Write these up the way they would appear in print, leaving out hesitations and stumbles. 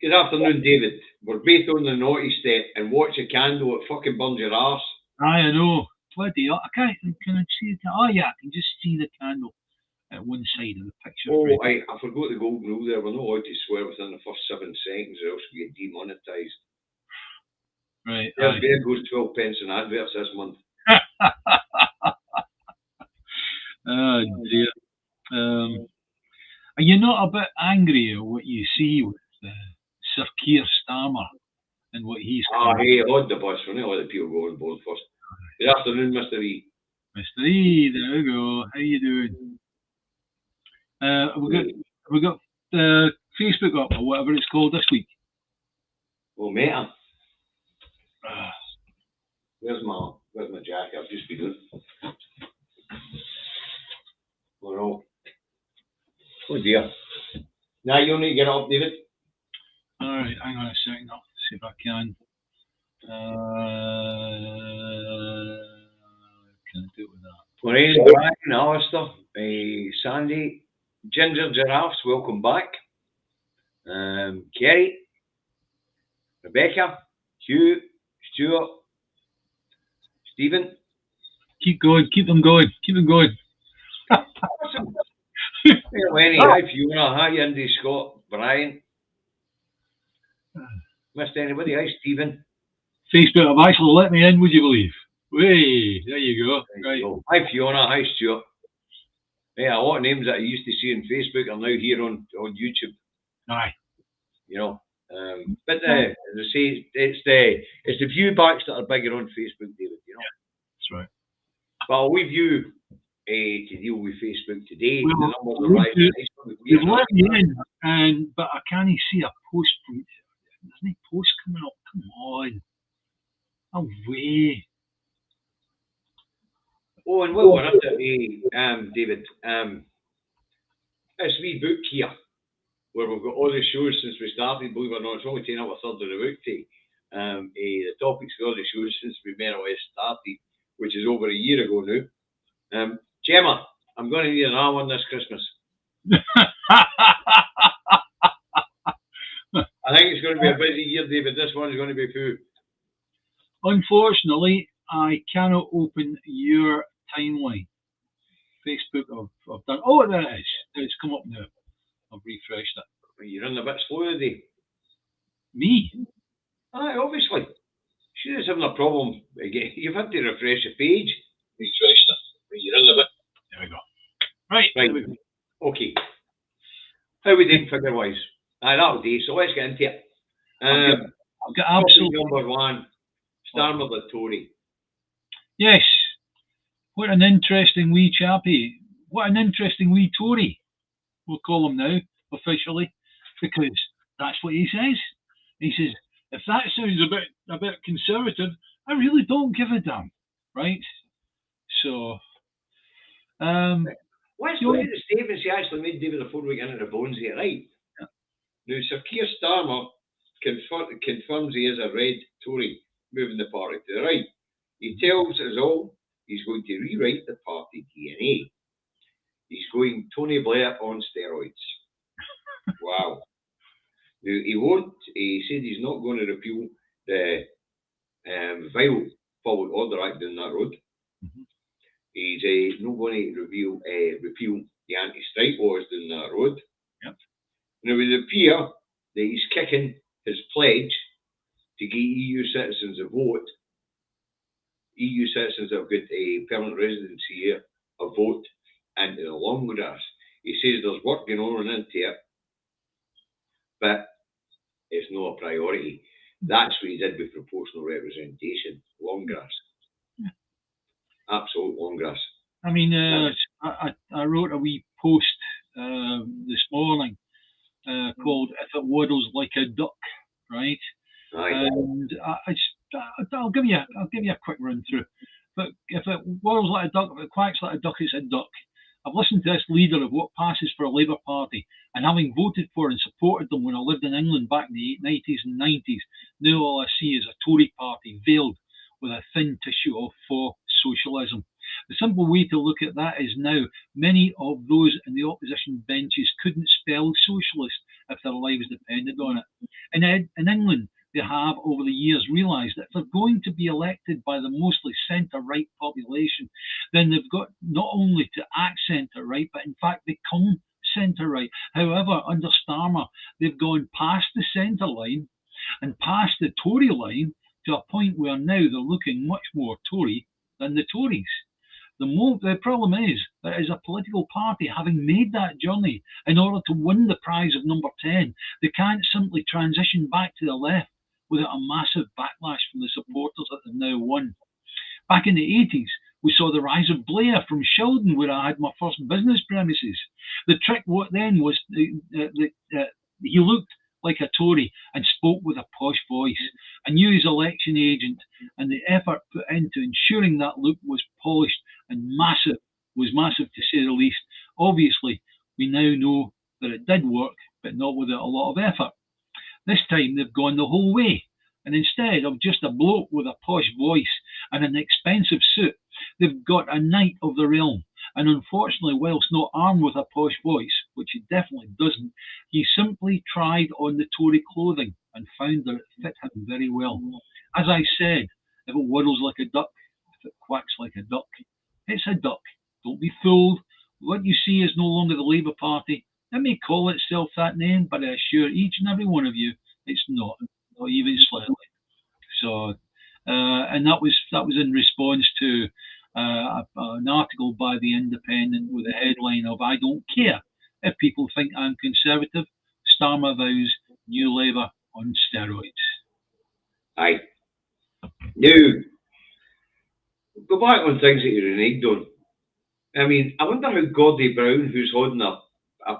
Good afternoon, David. We're both on the naughty step and watch a candle, it fucking burns your arse. Aye, I know. Bloody hell. I can't, can I see it? Oh yeah, I can just see the candle at one side of the picture. Oh, I forgot the golden rule there. We're not allowed to swear within the first 7 seconds or else we get demonetised. Right. There goes 12 pence in adverts this month. Oh dear. Are you not a bit angry at what you see with Sir Keir Starmer and what he's... Hey, hold the bus. We're not letting people go on board first. Good afternoon, Mr. E. Mr. E, there we go. How you doing? We got Facebook up or whatever it's called this week. Oh, mate. Where's my jacket? I've just been doing. Oh dear. Now you need to get up, David. Alright, hang on a second. I'll see if I can. Can I do it with that? Lorraine, Brian, Alistair, Sandy, Ginger Giraffes, welcome back. Kerry, Rebecca, Hugh, Stuart, Stephen. Keep going, keep them going. Lenny, hi Fiona, hi Andy, Scott, Brian. Missed anybody? Hi Stephen. Facebook have actually let me in, would you believe? Way, there you go. Right. Hi Fiona, hi Stuart. Yeah, a lot of names that I used to see on Facebook are now here on YouTube. Aye. You know. But as I say, it's the view backs that are bigger on Facebook, David, you know. That's right. Well, we view to deal with Facebook today. Well, the numbers are rising. You've let me in, but I can't see a post from you. There's no post coming up. Come on. Away. Oh, and what we're after, David, this wee book here, where we've got all the shows since we started, believe it or not, it's only taken up a third of the book today. The topics of all the shows since we more or less started, which is over a year ago now. Gemma, I'm going to need an arm on this Christmas. I think it's going to be a busy year, David. This one's going to be full. Unfortunately, I cannot open your timeline. Facebook, I've done. Oh, there it is. It's come up now. I've refreshed it. You're running a bit slow today. Me? Aye, obviously. She is having a problem. You've had to refresh the page. Refreshed it. You're running a bit. There we go. Right. We go. Okay. How we doing figure-wise? Aye, that'll do. So let's get into it. I've got absolutely number one. Starmer the Tory. Yes. What an interesting wee chappie. What an interesting wee Tory. We'll call him now, officially, because that's what he says. He says, if that sounds a bit conservative, I really don't give a damn. Right? So, let's look at the statements he actually made, David, before we get into the bones here, right? Yeah. Now, Sir Keir Starmer confirms he is a red Tory, moving the party to the right. He tells us all he's going to rewrite the party DNA. He's going Tony Blair on steroids. Wow. Now, he won't. He said he's not going to repeal the vile Public Order Act down that road. Mm-hmm. He's not going to repeal the anti-strike laws down that road. Yep. Now, it would appear that he's kicking his pledge to get EU citizens a vote. EU citizens have got a permanent residency here, a vote, into the long grass. He says there's work going on into it, but it's not a priority. That's what he did with proportional representation, long grass. Yeah. Absolute long grass. I mean, I wrote a wee post this morning called "If It Waddles Like a Duck," right? Right. And I'll give you a quick run through. But if it waddles like a duck, if it quacks like a duck, it's a duck. I've listened to this leader of what passes for a Labour Party, and having voted for and supported them when I lived in England back in the 80s and 90s, now all I see is a Tory party veiled with a thin tissue of faux socialism. The simple way to look at that is now many of those in the opposition benches couldn't spell socialist if their lives depended on it. In England, they have, over the years, realised that if they're going to be elected by the mostly centre-right population, then they've got not only to act centre-right, but in fact become centre-right. However, under Starmer, they've gone past the centre line and past the Tory line to a point where now they're looking much more Tory than the Tories. The problem is that as a political party, having made that journey in order to win the prize of number 10, they can't simply transition back to the left without a massive backlash from the supporters that they've now won. Back in the 80s, we saw the rise of Blair from Sheldon, where I had my first business premises. The trick then was he looked like a Tory and spoke with a posh voice. I knew his election agent, and the effort put into ensuring that look was polished and was massive to say the least. Obviously, we now know that it did work, but not without a lot of effort. This time they've gone the whole way, and instead of just a bloke with a posh voice and an expensive suit, they've got a knight of the realm. And unfortunately, whilst not armed with a posh voice, which he definitely doesn't, he simply tried on the Tory clothing and found that it fit him very well. As I said, if it waddles like a duck, if it quacks like a duck, it's a duck. Don't be fooled. What you see is no longer the Labour Party. It may call itself that name, but I assure each and every one of you, it's not even slightly. So, and that was in response to an article by The Independent with a headline of "I don't care if people think I'm conservative. Starmer vows new Labour on steroids." Aye. Now, go back on things that you reneged on. I mean, I wonder how Gordie Brown, who's holding a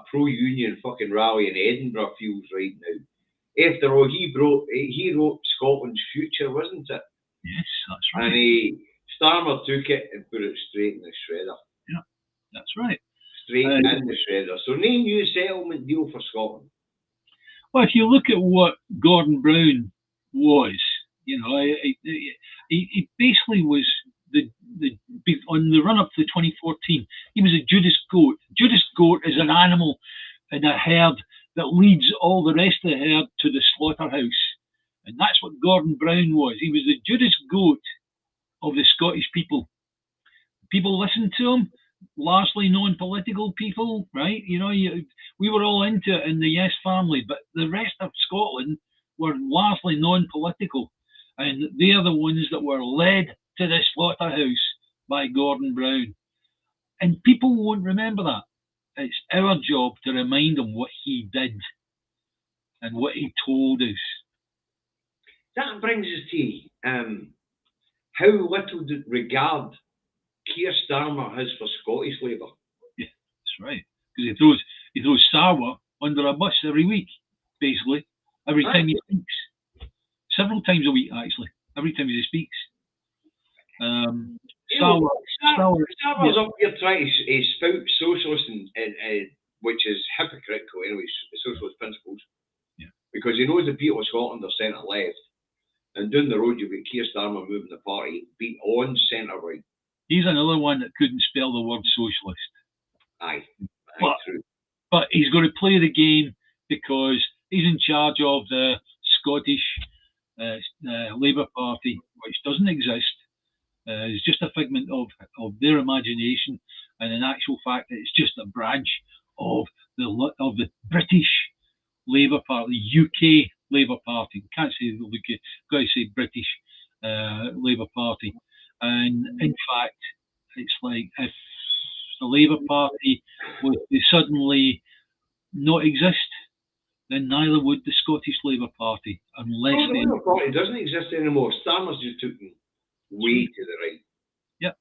pro-union fucking rally in Edinburgh, feels right now. After all, he wrote Scotland's future, wasn't it? Yes, that's right. And Starmer took it and put it straight in the shredder. Yeah, that's right. Straight in the shredder. So no new settlement deal for Scotland. Well, if you look at what Gordon Brown was, he basically was on the run up to 2014. He was a Judas goat. Judas goat is an animal in a herd that leads all the rest of the herd to the slaughterhouse, and that's what Gordon Brown was. He was the Judas goat of the Scottish people. People listened to him, largely non-political people, right? We were all into it in the Yes family, but the rest of Scotland were largely non-political, and they are the ones that were led to the slaughterhouse by Gordon Brown. And people won't remember that. It's our job to remind them what he did and what he told us. That brings us to how little regard Keir Starmer has for Scottish Labour. Yeah, that's right. Because he throws Starmer under a bus every week, basically. Every time he speaks. Several times a week, actually. Every time he speaks. Starmer's up here trying to spout socialist, which is hypocritical anyway, socialist principles. Yeah. Because he knows the people of Scotland are centre-left. And down the road, you've got Keir Starmer moving the party, beat on centre-right. He's another one that couldn't spell the word socialist. Aye, true. But he's got to play the game because he's in charge of the Scottish Labour Party, which doesn't exist. It's just a figment of their imagination, and in actual fact, it's just a branch of the British Labour Party, the UK Labour Party. Can't say the UK, got to say British Labour Party. And in fact, it's like if the Labour Party was to suddenly not exist, then neither would the Scottish Labour Party, unless the Labour Party doesn't exist anymore. Starmer's just took them way to the right. Yep.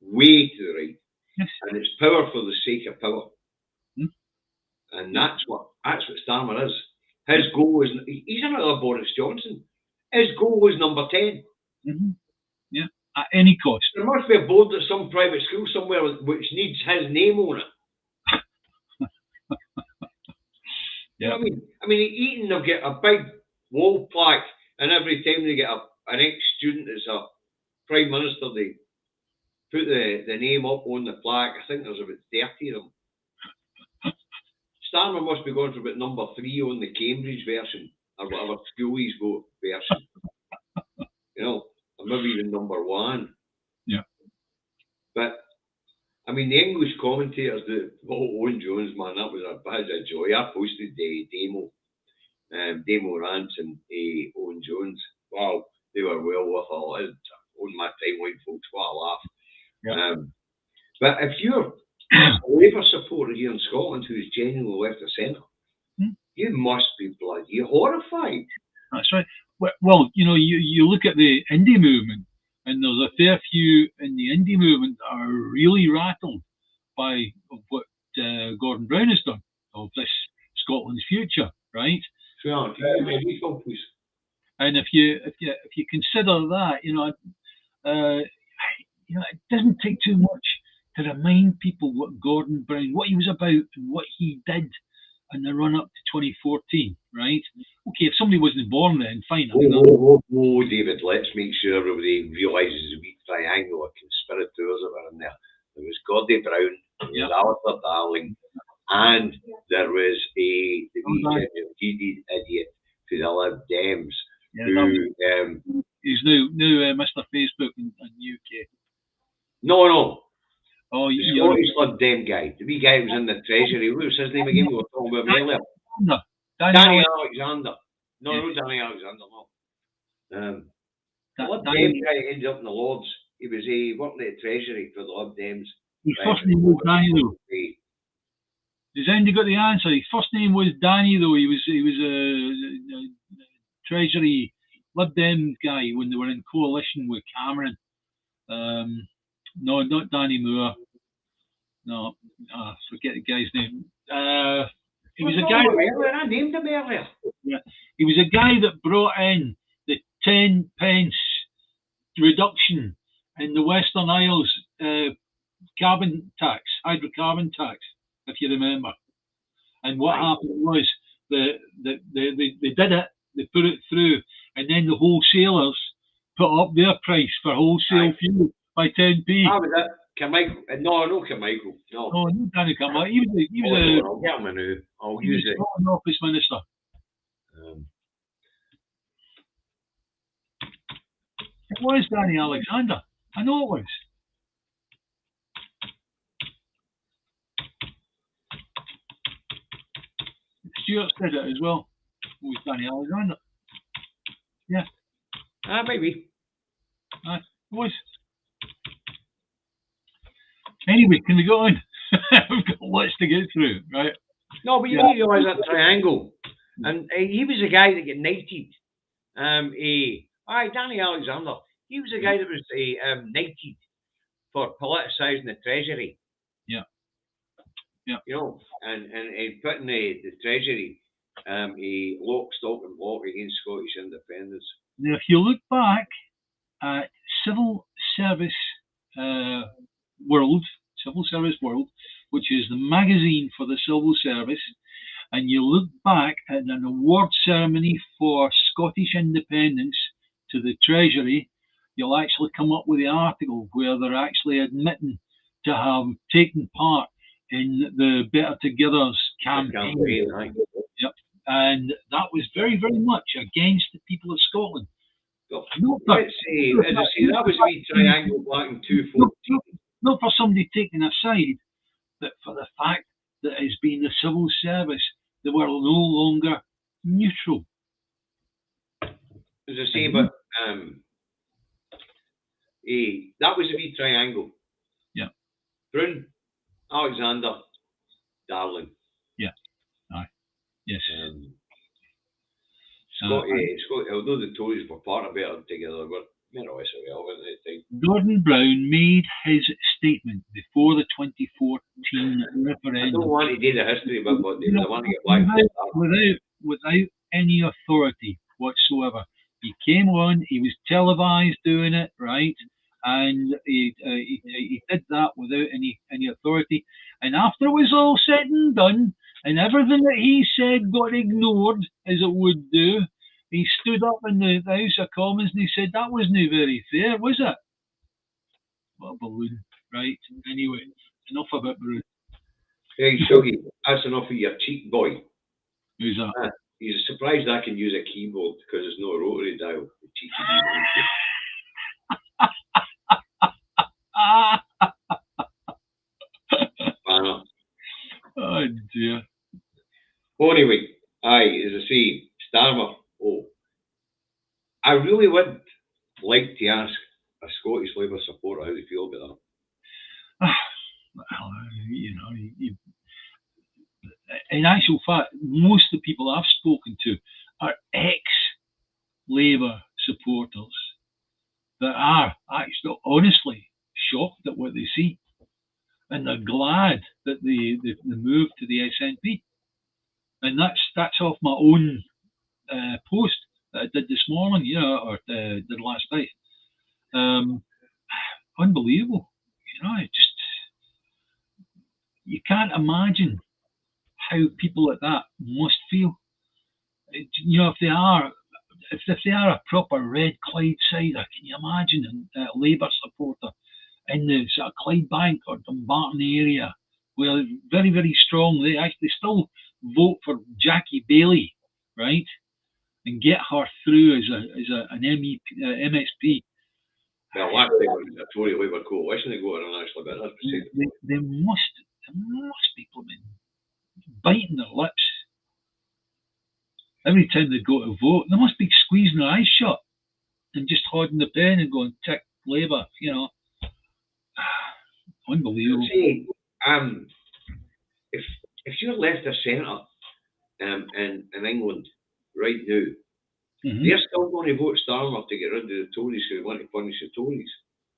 Way to the right. Yes. And it's power for the sake of power. And that's what Starmer is. His goal is, he's another Boris Johnson. His goal was number 10. Mm-hmm. Yeah, at any cost. There must be a board at some private school somewhere which needs his name on it. Yeah. I mean, Eton, they'll get a big wall plaque, and every time they get an ex-student as a Prime Minister, they put the name up on the plaque. I think there's about 30 of them. Starmer must be going for about number 3 on the Cambridge version. or whatever schoolies vote version. You know, or maybe even number one. Yeah. But I mean, the English commentators, Owen Jones, man, that was a joy. I posted the demo rants and Owen Jones. Wow, they were well worth all. On my timeline, folks, what a laugh. Yeah. But if you're a Labour supporter here in Scotland who's genuinely left of centre, you must be bloody horrified. That's right. Well, you look at the indie movement, and there's a fair few in the indie movement that are really rattled by what Gordon Brown has done of this Scotland's future, right? Sure. Please. And if you consider that, it doesn't take too much to remind people what Gordon Brown, what he was about, and what he did in the run up to 2014, right? Okay, if somebody wasn't born then, fine. David, let's make sure everybody realises the wee triangle of conspirators that were in there. There was Gordie Brown, there was Alistair Darling, and there was the wee idiot for the Lib Dems. He's now Mr. Facebook in UK. No. Oh, the Scottish Lib Dem guy, the wee guy who was in the Treasury. What was his name again? We were talking about him earlier. Danny Alexander. No, Danny Alexander, no. The Lib Dem guy ended up in the Lords. He was working at the Treasury for the Lib Dems. His first name was Danny, though. Has anybody got the answer? His first name was Danny, though. He was a Treasury Lib Dem guy when they were in coalition with Cameron. No, not Danny Moore. No, forget the guy's name. He was a guy. I named him earlier. Yeah, he was a guy that brought in the 10 pence reduction in the Western Isles carbon tax, hydrocarbon tax, if you remember. And what happened was they did it, they put it through, and then the wholesalers put up their price for wholesale fuel by 10p. How was that? Carmichael? No, Carmichael. No. No, not Danny Carmichael. He was I'll get him a new. I'll he use was it. an office minister. It was Danny Alexander. I know it was. Stuart said it as well. It was Danny Alexander. Yeah. Maybe. It was. Anyway, can we go on? We've got lots to get through, right? No, but you need to realise that triangle. And he was the guy that got knighted. Danny Alexander. He was the guy that was knighted for politicising the Treasury. Yeah. Yeah. You know, and putting the Treasury lock, stock and block against Scottish independence. Now, if you look back at Civil Service World, which is the magazine for the civil service, and you look back at an award ceremony for Scottish independence to the Treasury, you'll actually come up with the article where they're actually admitting to have taken part in the Better Together's campaign. Yep. And that was very, very much against the people of Scotland. Let's see, as I say, that was a wee triangle back in 2014. Not for somebody taking a side, but for the fact that it's been the civil service, they were no longer neutral. As I say, but that was a wee triangle. Yeah. Brown, Alexander, Darling. Yeah. Aye. Yes. Scotty, although the Tories were part of Better Together, were more or less irrelevant at the time. Gordon Brown made his statement before the 2014 referendum. I don't want to do the history, but they want to get back without any authority whatsoever. He came on, he was televised doing it, right? And he did that without any authority. And after it was all said and done, and everything that he said got ignored, as it would do, he stood up in the House of Commons and he said, that wasn't very fair, was it? What a balloon, right? Anyway, enough about balloon. Hey, Shuggy, that's enough of your cheek, boy. Who's that? he's surprised I can use a keyboard because there's no rotary dial. Oh dear. Well, anyway, as I say, Starmer. Oh, I really would like to ask a Scottish Labour supporter how they feel about that. Well, you know, in actual fact, most of the people I've spoken to are ex-Labour supporters that are actually honestly shocked at what they see, and they're glad that they moved to the SNP. And that's off my own post that I did this morning, you know, or did last night. Unbelievable, you know. You can't imagine how people like that must feel. You know, if they are a proper red Clydesider, can you imagine a Labour supporter in the sort of Clydebank or Dumbarton area, where very, very strong, they still vote for Jackie Baillie, right, and get her through as an MEP, MSP. Well, last time it was a Tory Labour coalition they got on actually, but they must be biting their lips every time they go to vote. They must be squeezing their eyes shut and just holding the pen and going, tick, Labour, you know. Unbelievable. See, if you're left of centre in England right now, they're still going to vote Starmer to get rid of the Tories who want to punish the Tories.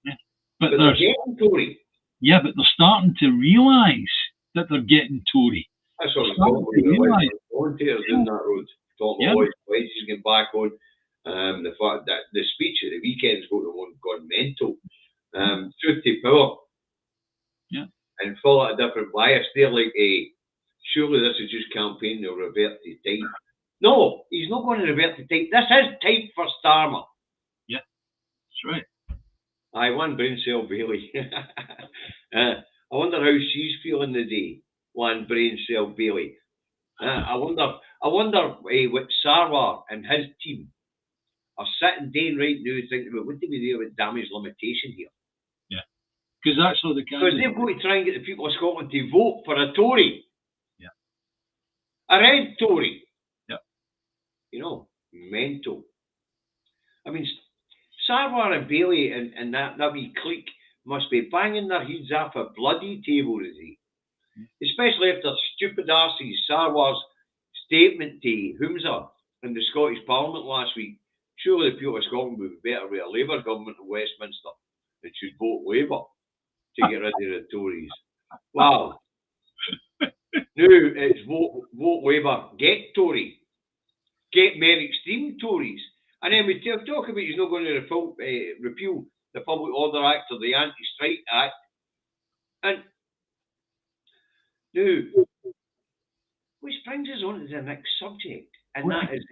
Yeah. But they're getting Tory. Yeah, but they're starting to realise that they're getting Tory. That's what I'm talking about. Volunteers down that road. Talking about pledges getting back on. The fact that the speech at the weekend's gone mental. Truth to power. Yeah. And full of a different bias. They're like, surely this is just campaign, they'll revert to type. No, he's not going to revert to type. This is type for Starmer. Yeah, that's right. I won brain cell Bailey. I wonder how she's feeling today. One brain cell Bailey. I wonder what Sarwar and his team are sitting down right now thinking about what do we do with damage limitation here? Yeah, because that's what they can. Because they've got to try and get the people of Scotland to vote for a Tory. Yeah. A red Tory. Yeah. You know, mental. I mean, Sarwar and Bailey and that wee clique must be banging their heads off a bloody table, is he? Especially after stupid arses Sarwar's statement to Humza in the Scottish Parliament last week. Surely the people of Scotland would be better with a Labour government in Westminster and should vote Labour to get rid of the Tories. Wow. Now it's vote Labour, get Tory. Get Merrick Stream Tories. And then we talk about he's not going to repeal the Public Order Act or the Anti-Strike Act. And now, which brings us on to the next subject, and that is...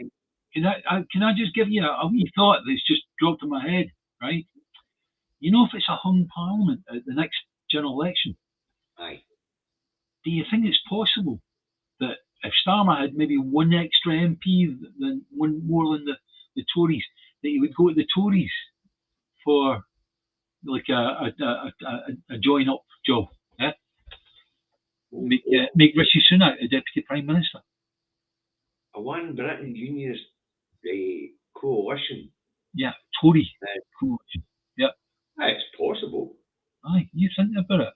Can I just give you a wee thought that's just dropped in my head, right? You know, if it's a hung parliament at the next general election, aye, do you think it's possible that if Starmer had maybe one extra MP than one more than the Tories, that he would go to the Tories for like a join-up job? Yeah? Make Rishi Sunak a deputy prime minister. A One Britain Unionist coalition. Yeah, Tory coalition. Yeah, it's possible. Aye, you think about it.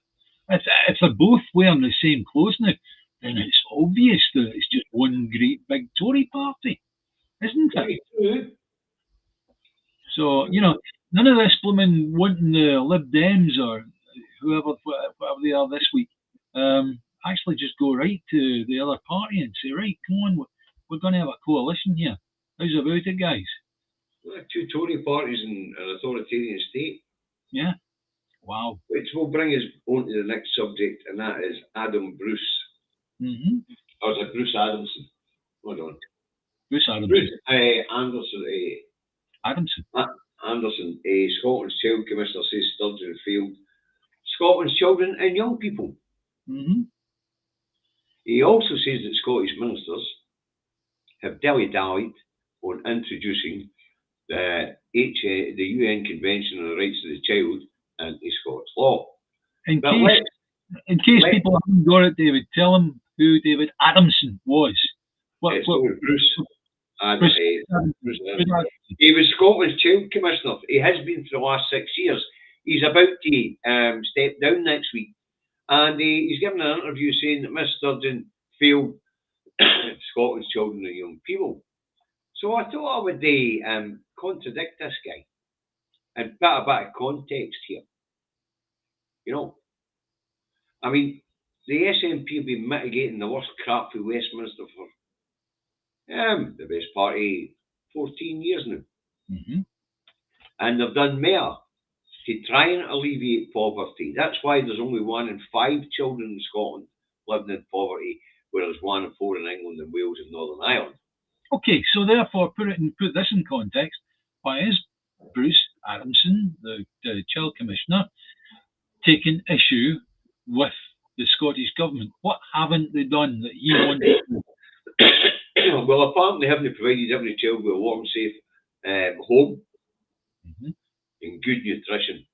If they're both wearing the same clothes now, then it's obvious that it's just one great big Tory party, isn't it? True. So, you know, none of this blooming wanting the Lib Dems or whatever they are this week, actually just go right to the other party and say, right, come on, we're going to have a coalition here. How's about it, guys? Two Tory parties in an authoritarian state. Yeah. Wow. Which will bring us on to the next subject, and that is Adam Bruce. Mm-hmm. Or is it Bruce Adamson? Hold on. Bruce Adamson. Bruce Anderson. Anderson, Scotland's Child Commissioner, says Sturgeon failed Scotland's children and young people. Mm-hmm. He also says that Scottish ministers have dilly-dallied on introducing the UN Convention on the Rights of the Child into Scots law. In case people haven't got it, David, tell them who David Adamson was. Bruce. He was Scotland's Child Commissioner. He has been for the last 6 years. He's about to step down next week. And he's given an interview saying that Miss Sturgeon failed Scotland's children and young people. So I thought I would contradict this guy and put a bit of context here. You know, I mean, the SNP have been mitigating the worst crap for Westminster for the best part of 14 years now. Mm-hmm. And they've done more to try and alleviate poverty. That's why there's only 1 in 5 children in Scotland living in poverty, whereas 1 in 4 in England and Wales and Northern Ireland. Okay, so therefore, put this in context. Why is Bruce Adamson, the Child Commissioner, taking issue with the Scottish Government? What haven't they done that he wanted to do? Well, apparently they haven't provided every child with a warm, safe home and good nutrition.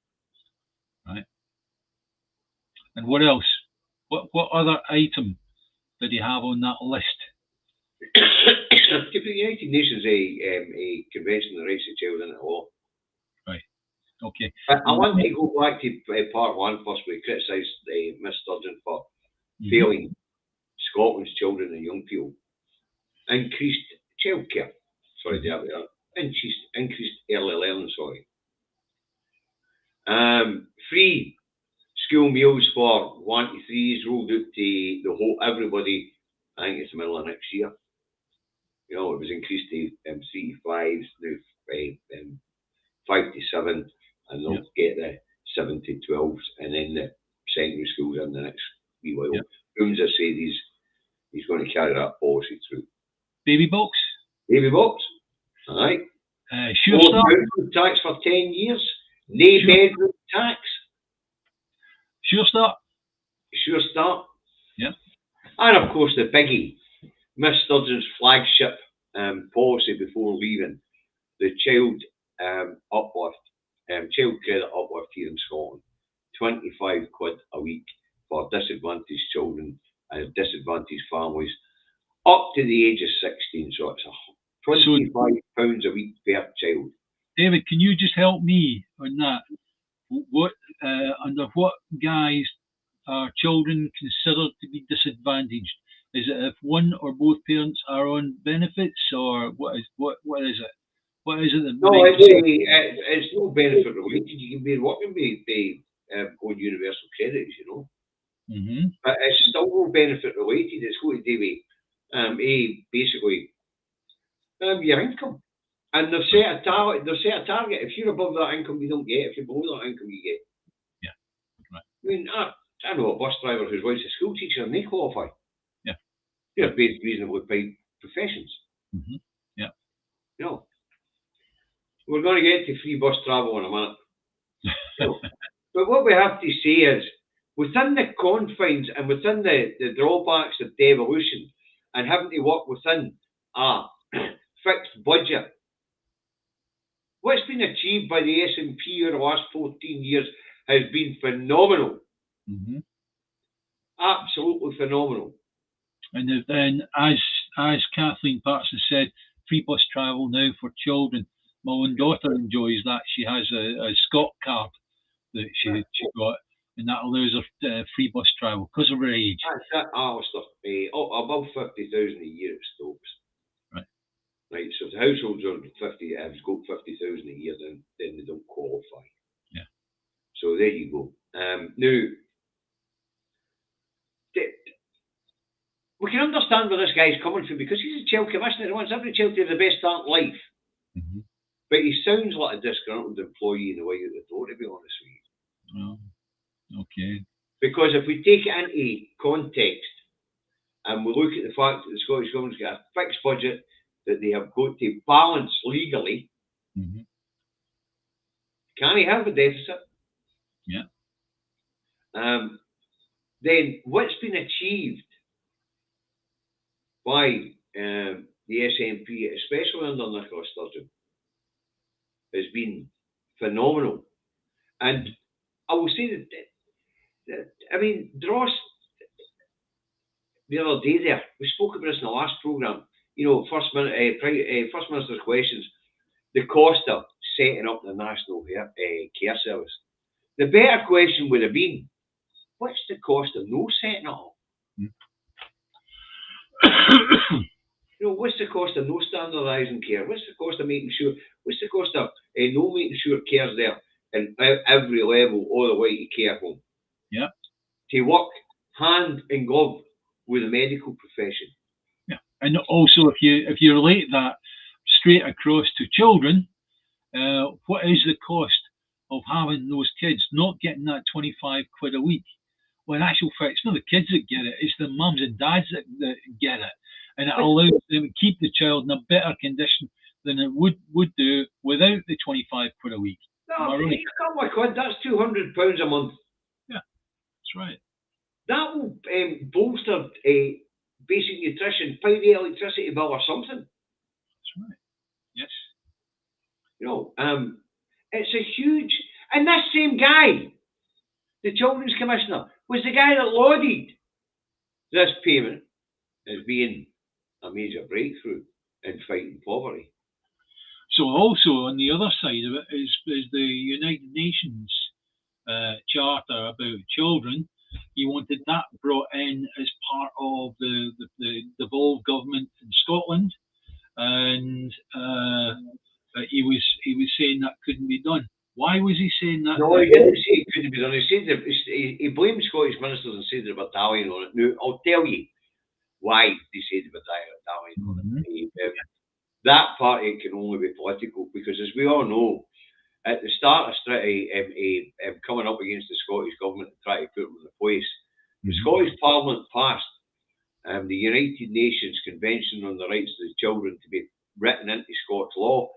Right. And what else? What other item did he have on that list? Give the United Nations a Convention on the Rights of the Child into law. Right. Okay. I want to go back to part 1 first. We criticised Miss Sturgeon for failing Scotland's children and young people. Increased childcare. Sorry, increased early learning. Sorry. Free school meals for 1 to 3s rolled out to the whole everybody. I think it's the middle of next year. You know, it was increased to 3 to 5s, now 5 to 7, and they'll get the 7 to 12s, and then the secondary schools in the next wee while. Rooms I say he's going to carry that policy through. Baby box? Baby box, aye. Sure Start? Tax for 10 years. No bedroom tax. Sure Start? Sure Start. Yeah. And of course the biggie, Miss Sturgeon's flagship policy before leaving, the child uplift, child credit uplift here in Scotland, 25 quid a week for disadvantaged children and disadvantaged families up to the age of 16. So it's £25 a week per child. David, can you just help me on that? What under what guise are children considered to be disadvantaged? Is it if one or both parents are on benefits, or what is it? What is it that it's no benefit related. You can be working with on universal credit, you know. But it's still no benefit related. It's going to do with basically your income. And they've set a target. If you're above that income, you don't get. If you're below that income, you get. Yeah. Right. I mean, I know a bus driver whose wife's a school teacher and they qualify. Yeah. They're paid reasonably paid professions. Yeah. You know, we're going to get to free bus travel in a minute. You know, but what we have to say is, within the confines and within the drawbacks of devolution and having to work within a fixed budget, what's been achieved by the SNP over the last 14 years has been phenomenal. Absolutely phenomenal. And then, as Kathleen Patterson said, free bus travel now for children. My own daughter enjoys that. She has a Scott card that she got, and that allows her free bus travel because of her age. That's Alistair. Above 50,000 a year it stops. Right, so if the households are 50, have got 50,000 a year, then they don't qualify. Yeah. So there you go. Now, we can understand where this guy's coming from because he's a child commissioner. He wants every child to have the best start in life. But he sounds like a disgruntled employee in the way that they thought, to be honest with you. Oh, okay. Because if we take it into context and we look at the fact that the Scottish Government's got a fixed budget that they have got to balance legally, can he have a deficit? Yeah. Then what's been achieved by the the SNP, especially under Nicola Sturgeon, has been phenomenal. And I will say that I mean, Dross, the other day there, we spoke about this in the last programme, you know, First Minister's questions, the cost of setting up the National Care Service. The better question would have been, what's the cost of no setting it up? You know, what's the cost of no standardising care? What's the cost of making sure? What's the cost of no making sure care's there in every level, all the way to care home? Yeah. To work hand in glove with the medical profession. Yeah, and also if you relate that straight across to children, what is the cost of having those kids not getting that 25 quid a week? Well, in actual fact, it's not the kids that get it; it's the mums and dads that get it, and it allows them to keep the child in a better condition than it would do without the 25 quid a week. No, oh my God, that's £200 a month. Yeah, that's right. That will bolster basic nutrition, pay the electricity bill or something. That's right. Yes. You know, it's a huge, and this same guy, the Children's Commissioner, was the guy that lauded this payment as being a major breakthrough in fighting poverty. So also on the other side of it is the United Nations Charter about children. He wanted that brought in as part of the devolved government in Scotland, and he was saying that couldn't be done. Why was he saying that? No, he didn't say it couldn't be done. He said that he blamed Scottish ministers and said they were dallying on it. Now, I'll tell you why they said they were dallying on it. That part it can only be political, because as we all know, at the start of coming up against the Scottish government to try to put them in place, the Scottish Parliament passed the United Nations Convention on the Rights of the Children to be written into Scots law,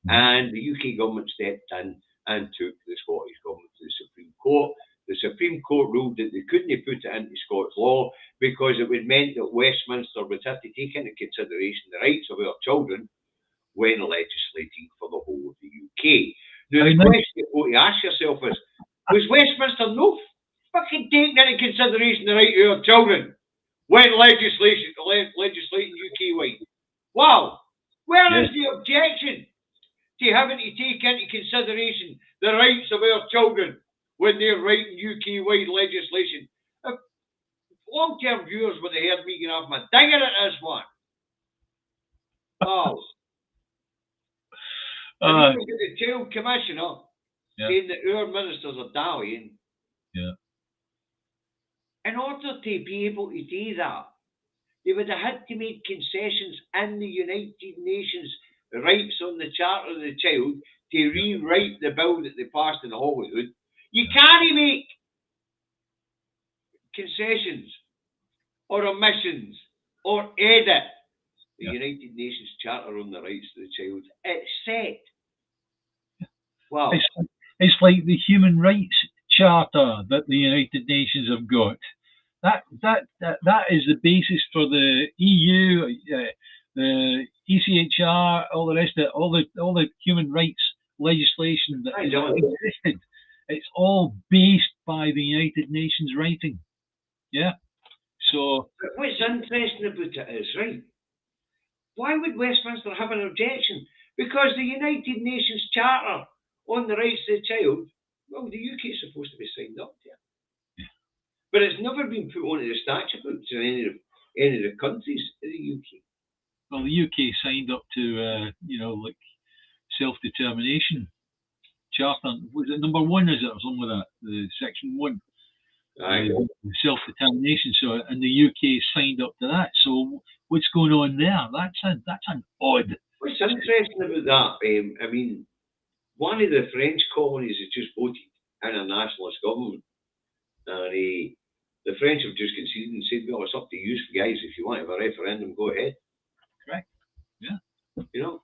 and the UK government stepped in and took the Scottish government to the Supreme Court. The Supreme Court ruled that they couldn't put it into Scots law because it would mean that Westminster would have to take into consideration the rights of our children when legislating for the whole of the UK. Now, the question you've got to ask yourself is, was Westminster no fucking taking into consideration the right of our children when legislating UK-wide? Wow! Where is the objection to having to take into consideration the rights of our children when they're writing UK-wide legislation? If long-term viewers would have heard me get off my dinger at this one. Wow. And you look at the Child Commissioner saying that our ministers are dallying. Yeah. In order to be able to do that, they would have had to make concessions in the United Nations rights on the Charter of the Child to rewrite the bill that they passed in Hollywood. You can't make concessions or omissions or edit the United Nations Charter on the Rights of the Child. It's set. Wow. It's like the Human Rights Charter that the United Nations have got. That is the basis for the EU, the ECHR, all the rest of it, all the human rights legislation that existed. It's all based by the United Nations writing. Yeah. So. But what's interesting about it is, right? Why would Westminster have an objection? Because the United Nations Charter on the Rights of the Child, well, the UK is supposed to be signed up to it. Yeah. But it's never been put onto the statute books in any of the countries in the UK. Well, the UK signed up to, like self-determination charter. Was it number 1, is it, or something like that? The section 1. Self-determination. So, and the UK signed up to that. So, what's going on there? That's an odd. What's interesting about that? I mean, one of the French colonies has just voted in a nationalist government, and the French have just conceded and said, "Well, it's up to you guys. If you want to have a referendum, go ahead." Correct. Yeah. You know.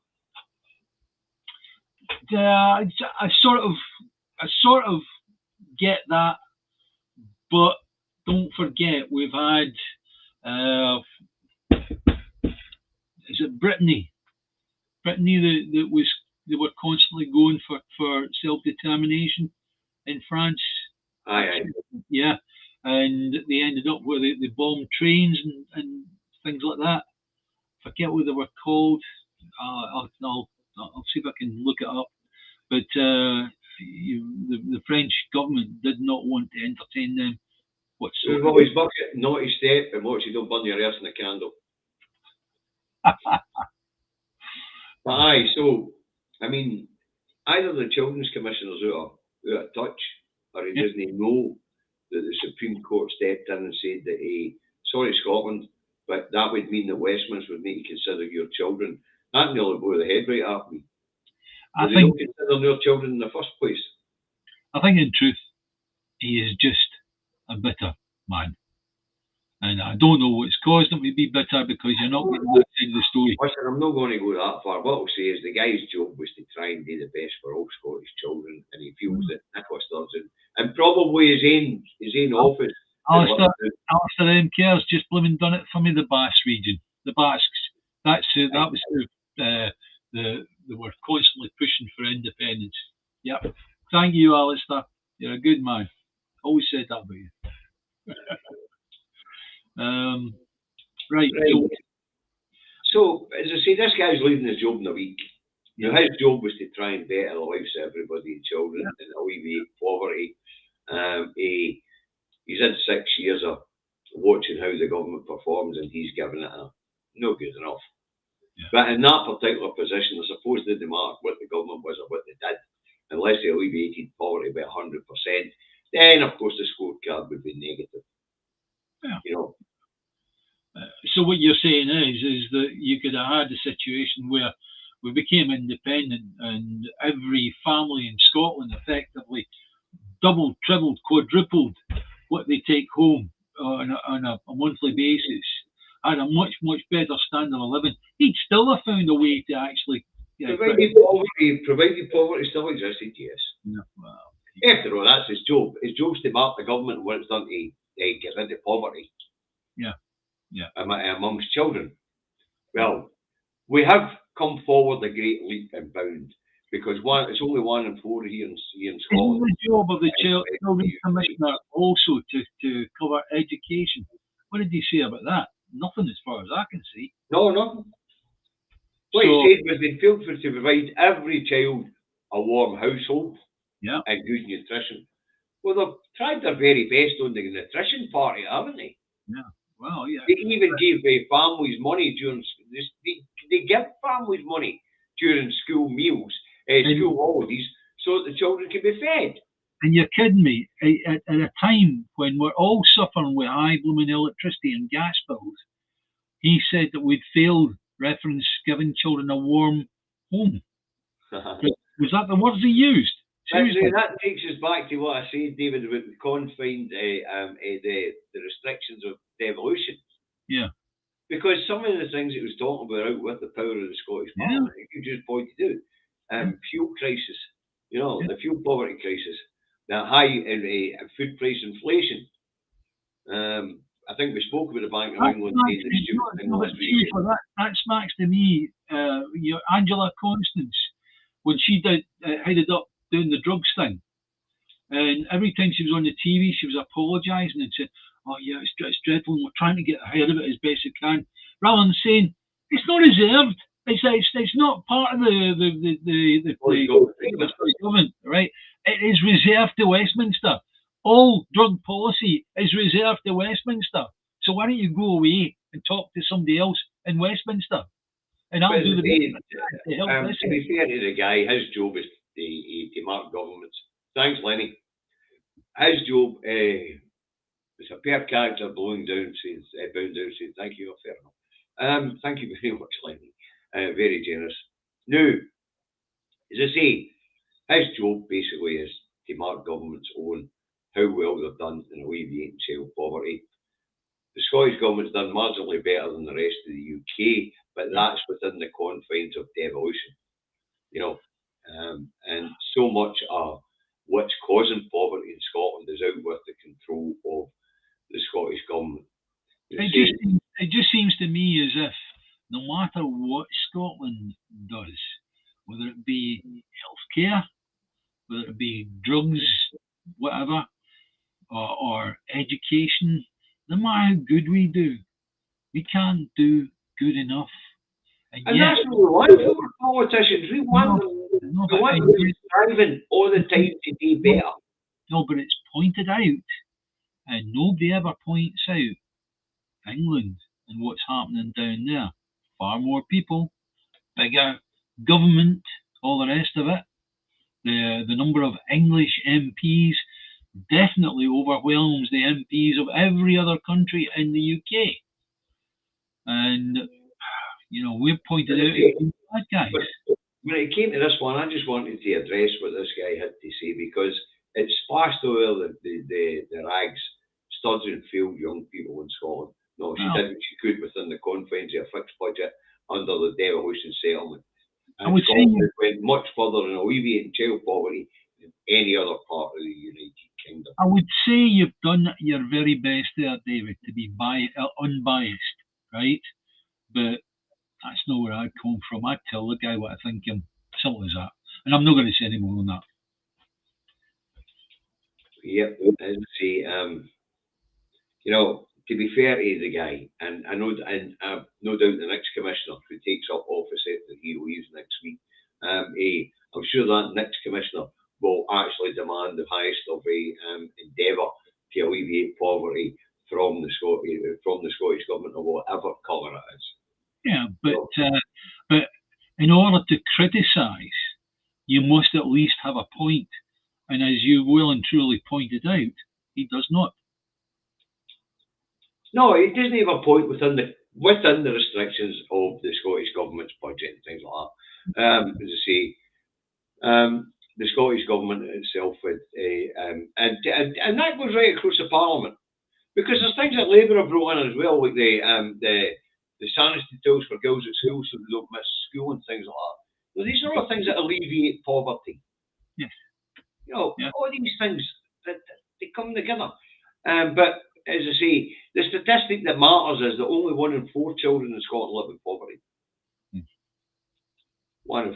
I sort of get that, but don't forget we've had is it Brittany? Brittany they were constantly going for self-determination in France. Aye. Yeah, and they ended up where they bombed trains and things like that. Forget what they were called. I'll see if I can look it up. But the French government did not want to entertain them whatsoever. Well, his bucket, naughty step, and watch you don't burn your arse in a candle. But aye, so, I mean, either the Children's Commissioner's out of touch, or he doesn't know that the Supreme Court stepped in and said that, sorry Scotland, but that would mean that Westminster would need to consider your children. That nearly blew the head right off me. They don't consider their children in the first place. I think in truth, he is just a bitter man. And I don't know what's caused him to be bitter, because you're not getting that side of the story. Listen, I'm not going to go that far. What I'll say is the guy's job was to try and do the best for all Scottish children, and he feels that Nicola Sturgeon, and probably his own office. Alistair M. Kerr's just blooming done it for me, the Basque region. The Basques. That was who they were constantly pushing for independence. Yep. Thank you, Alistair. You're a good man. Always said that about you. Right. So, as I say, this guy's leaving his job in a week. Now, his job was to try and better the lives of everybody, children, and alleviate poverty. He's had 6 years of watching how the government performs, and he's given it a no good enough. Yeah. But in that particular position, I suppose it didn't matter what the government was or what they did, unless they alleviated poverty by 100%. Then, of course, the scorecard would be negative. Yeah. You know. So what you're saying is that you could have had a situation where we became independent and every family in Scotland effectively doubled, tripled, quadrupled what they take home on a monthly basis, had a much, much better standard of living. He'd still have found a way to actually... Provided poverty still existed, yes. No, well, after all, that's his job. His job's to mark the government when it's done to get rid of poverty. Yeah. Amongst children. Well, we have come forward a great leap and bound, because it's only 1 in 4 here in Scotland. Isn't the job of the Children's Commissioner also to cover education? What did he say about that? Nothing, as far as I can see. No, nothing. What he said was they feel to provide every child a warm household and good nutrition. Well, they've tried their very best on the nutrition part, haven't they? Yeah. Well, yeah. They even give families money during. They give families money during school meals, school holidays, so that the children can be fed. And you're kidding me? At a time when we're all suffering with high blooming electricity and gas bills, he said that we'd failed reference giving children a warm home. Was that the words he used? That takes us back to what I said, David, about the confined, the restrictions of devolution. Yeah. Because some of the things he was talking about out with the power of the Scottish Parliament, you just pointed out, fuel crisis, the fuel poverty crisis, the high food price inflation. I think we spoke about the Bank of England saying the stupid thing last week. That smacks to me, Angela Constance, when she headed up doing the drugs thing, and every time she was on the TV, she was apologising and said, "Oh yeah, it's dreadful, and we're trying to get ahead of it as best we can," rather than saying it's not reserved. It's not part of the government, right? It is reserved to Westminster. All drug policy is reserved to Westminster. So why don't you go away and talk to somebody else in Westminster? And I'll do the best to help this. To be fair to the guy, his job is to mark governments. Thanks, Lenny. His job is a pair character bound down saying, thank you, fair enough. Thank you very much, Lenny. Very generous. Now, as I say, his job basically is to mark governments on how well they've done in alleviating child poverty. The Scottish government's done marginally better than the rest of the UK, but that's within the confines of devolution. And so much of what's causing poverty in Scotland is out with the control of the Scottish government. It just seems to me as if no matter whether it be healthcare, whether it be drugs, whatever, or education, no matter how good we do, we can't do good enough. And that's what we want from our politicians. We want them striving all the time to do better. No, but it's pointed out, and nobody ever points out England and what's happening down there. Far more people, bigger government, all the rest of it. The number of English MPs definitely overwhelms the MPs of every other country in the UK. And, we've pointed out bad guys. When it came to this one, I just wanted to address what this guy had to say, because it splashed over the rags, studying failed young people in Scotland. No, she did what she could within the confines of a fixed budget under the Devolution settlement. And Scotland went much further in alleviating child poverty than any other part of the United Kingdom. I would say you've done your very best there, David, to be unbiased, right? But that's not where I'd come from. I'd tell the guy what I think him. Simple as that. And I'm not going to say any more than that. Yep, as I say, to be fair to the guy, and I know, and no doubt the next commissioner who takes up office after he leaves next week, I'm sure that next commissioner will actually demand the highest of endeavour to alleviate poverty from the Scottish government, or whatever colour it is. Yeah, but in order to criticise, you must at least have a point. And as you well and truly pointed out, he does not. No, it doesn't have a point within the restrictions of the Scottish government's budget and things like that. As I say, the Scottish government itself, and that goes right across the Parliament, because there's things that Labour have brought in as well, like the sanitary tools for girls at school so they don't miss school and things like that. So these are all things that alleviate poverty. Yes. All these things that they come together. But as I say, the statistic that matters is that only 1 in 4 children in Scotland live in poverty. One in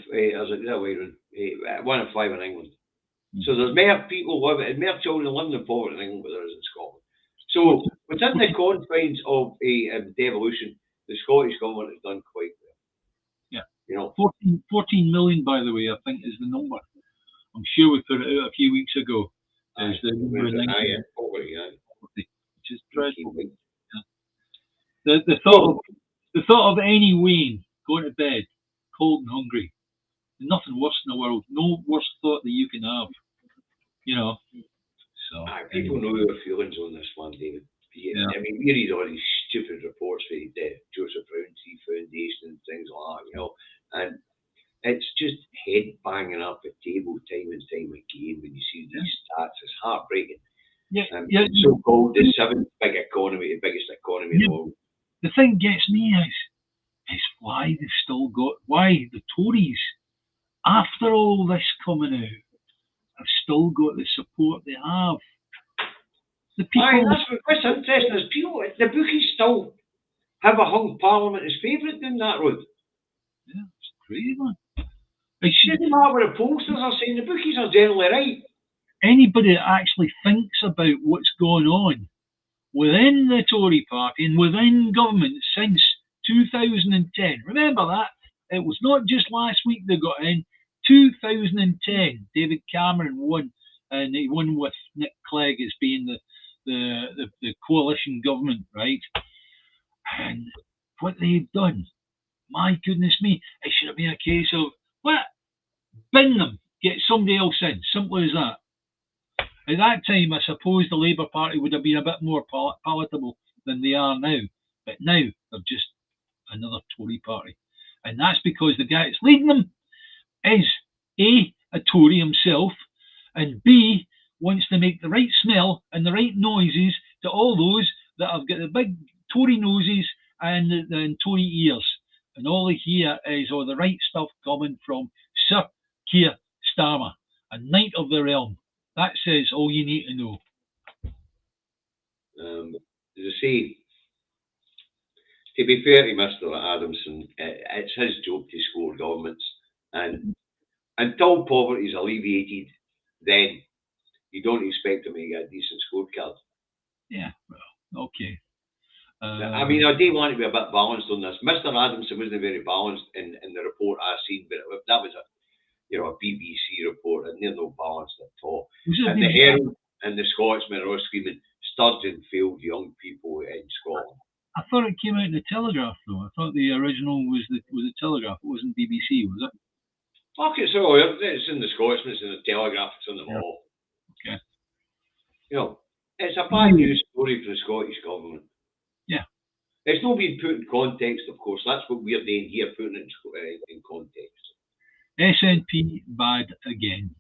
5 in England. So there's more children living in poverty in England than there is in Scotland. So within the confines of devolution, the Scottish government has done quite well. Yeah. 14 million, by the way, I think is the number. I'm sure we put it out a few weeks ago. There's the number in England. Which is dreadful. Yeah. The thought of any Wayne going to bed cold and hungry. Nothing worse in the world. No worse thought that you can have. So people know your feelings on this one, David. Yeah. I mean, we read all these stupid reports for the Joseph Rowntree Foundation and things like that, and it's just head banging up the table time and time again when you see these stats. It's heartbreaking. So-called the seventh biggest economy in the world. The thing gets me is why the Tories, after all this coming out, have still got the support they have. The people. What's interesting is the bookies still have a hung Parliament as favourite down that road. Yeah, it's crazy, man. It doesn't matter what the pollsters are saying, the bookies are generally right. Anybody that actually thinks about what's going on within the Tory party and within government since 2010, remember that, it was not just last week they got in. 2010, David Cameron won, and he won with Nick Clegg as being the coalition government, right? And what they've done, my goodness me, it should have been a case of, bin them, get somebody else in, simple as that. At that time, I suppose the Labour Party would have been a bit more palatable than they are now. But now, they're just another Tory party. And that's because the guy that's leading them is A, Tory himself, and B, wants to make the right smell and the right noises to all those that have got the big Tory noses and the Tory ears. And all they hear is all the right stuff coming from Sir Keir Starmer, a knight of the realm. That says all you need to know. As I say, to be fair to Mr. Adamson, it's his job to score governments, and until poverty is alleviated, then you don't expect them to get a decent scorecard. Yeah, well, okay. I mean, I do want to be a bit balanced on this. Mr. Adamson wasn't very balanced in the report I seen, but that was a BBC report, and they're not balanced at all. And the Herald and the Scotsman are all screaming, Sturgeon failed young people in Scotland. I thought it came out in the Telegraph, though. I thought the original was the Telegraph. It wasn't BBC, was it? Fuck it, so it's in the Scotsman, it's in the Telegraph, it's in them all. Okay. You know, it's a bad news story for the Scottish government. Yeah. It's not being put in context, of course. That's what we're doing here, putting it in context. SNP bad again.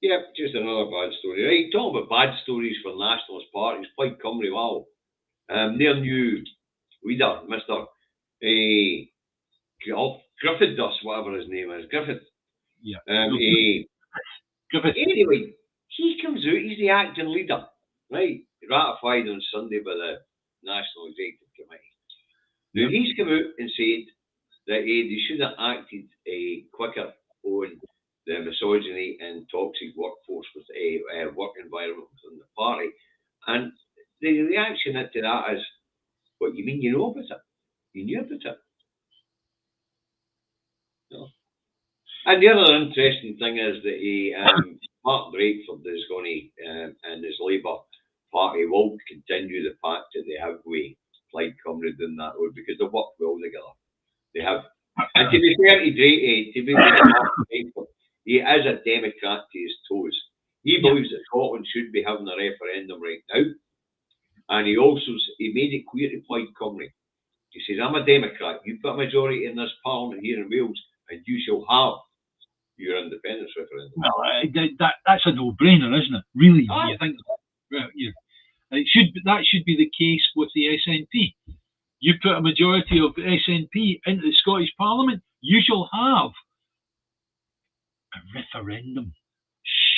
Yep, just another bad story. Right, talking about bad stories for nationalist parties, Plaid Cymru, wow. Their new leader, Mr. Griffith Dust, whatever his name is, Griffith. Yeah. Griffith. Anyway, he comes out, he's the acting leader, right? Ratified on Sunday by the National Executive Committee. Now, he's come out and said that they should have acted quicker on the misogyny and toxic workforce with work environment within the party. And the reaction to that is, what, you mean you know about it? You knew about it? No. And the other interesting thing is that Mark Drakeford is going to, and his Labour Party will continue the pact that they have with Plaid Cymru down that road, because they've worked well together. They have. And to be fair to Mark Drakeford, he is a Democrat to his toes. He believes that Scotland should be having a referendum right now. And he made it clear to Plaid Cymru. He says, I'm a Democrat. You put a majority in this parliament here in Wales, and you shall have your independence referendum. Well, that's a no-brainer, isn't it? Really, you think that should be the case with the SNP. You put a majority of the SNP into the Scottish Parliament, you shall have a referendum.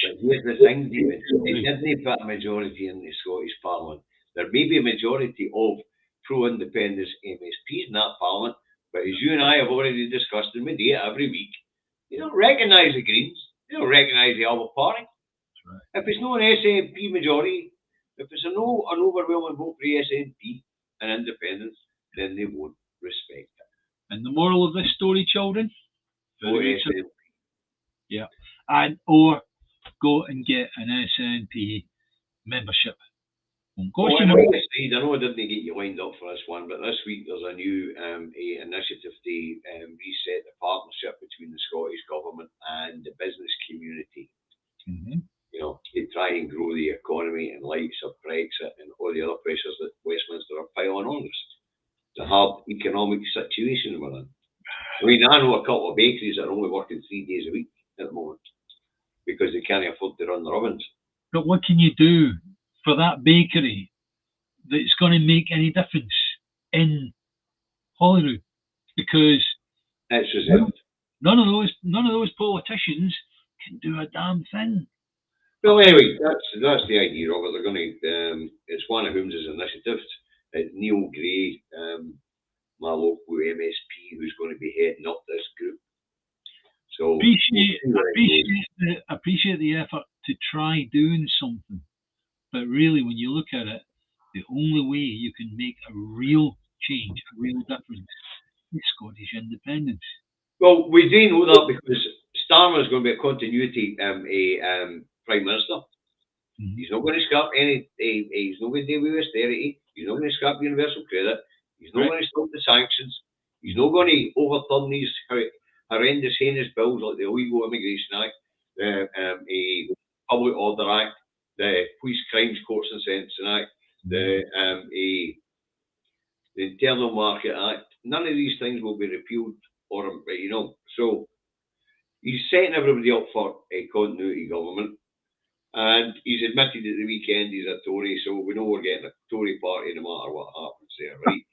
But here's the thing, David. They didn't put a majority in the Scottish Parliament. There may be a majority of pro-independence MSPs in that Parliament, but as you and I have already discussed, and we do it every week, they don't recognise the Greens. They don't recognise the Labour Party. Right. If it's not an SNP majority, if it's an overwhelming vote for the SNP and independence, then they won't respect it. And the moral of this story, children? Vote SNP. Yeah. Or go and get an SNP membership. I know I didn't get you lined up for this one, but this week there's a new initiative to reset the partnership between the Scottish Government and the business community. Mm-hmm. You know, to try and grow the economy in light of Brexit and all the other pressures that Westminster are piling on us. It's a hard economic situation we're in. I mean, I know a couple of bakeries that are only working 3 days a week at the moment because they can't afford to run their ovens. But what can you do for that bakery that's going to make any difference in Holyrood? Because it's reserved. None of those politicians can do a damn thing. Well, anyway, that's the idea of it. They're going to. It's one of Holmes's initiatives. It's Neil Gray, my local MSP, who's going to be heading up this group. So appreciate the effort to try doing something, but really, when you look at it, the only way you can make a real change, a real difference, is Scottish independence. Well, we do know that because Starmer is going to be a continuity Prime Minister. Mm-hmm. He's not going to scrap any. He's not going to deal with austerity. He's not going to scrap universal credit. He's not going to stop the sanctions. He's not going to overturn these horrendous, heinous bills like the Illegal Immigration Act, the Public Order Act, the Police Crimes Courts and Sentencing Act, the Internal Market Act. None of these things will be repealed, So he's setting everybody up for a continuity government. And he's admitted at the weekend he's a Tory, so we know we're getting a Tory party no matter what happens there, right?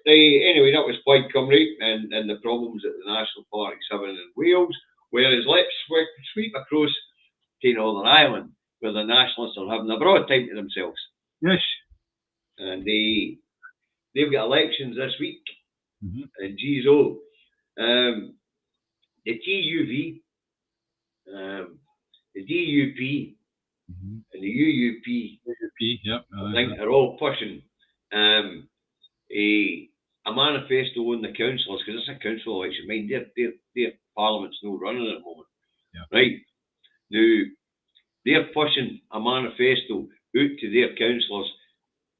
Anyway, that was Plaid Cymru and the problems that the National Party's having in Wales. Whereas let's sweep across to Northern Ireland, where the Nationalists are having a broad time to themselves. Yes. And they've got elections this week. Mm-hmm. And geez, the TUV, the DUP, and the UUP, I think are all pushing a manifesto on the councillors, because it's a council election. Mind, their parliament's no running at the moment, right? Now they're pushing a manifesto out to their councillors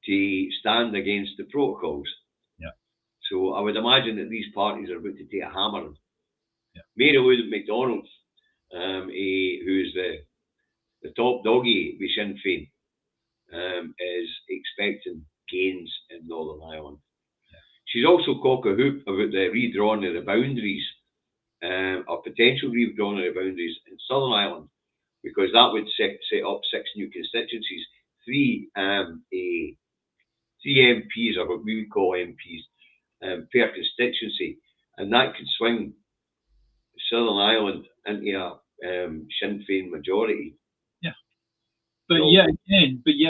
to stand against the protocols. So I would imagine that these parties are about to take a hammering. Mary Lou McDonald, who's the top doggy with Sinn Féin, is expecting gains in Northern Ireland. She's also cock a hoop about the redrawing of the boundaries, or potential redrawing of the boundaries in Southern Ireland, because that would set up 6 new constituencies, 3 MPs, or what we would call MPs, per constituency, and that could swing Southern Ireland into a Sinn Féin majority. But yet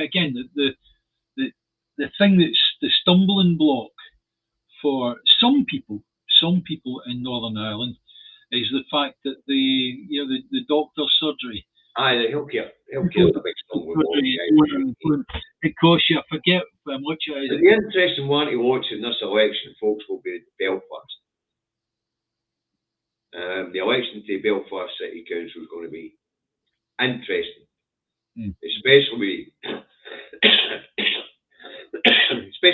again, the thing that's the stumbling block for some people in Northern Ireland is the fact that the doctor's surgery. The healthcare is a big stumbling block. It costs you, I forget how much it is. The interesting one to watch in this election, folks, will be Belfast. The election to Belfast City Council is going to be interesting, especially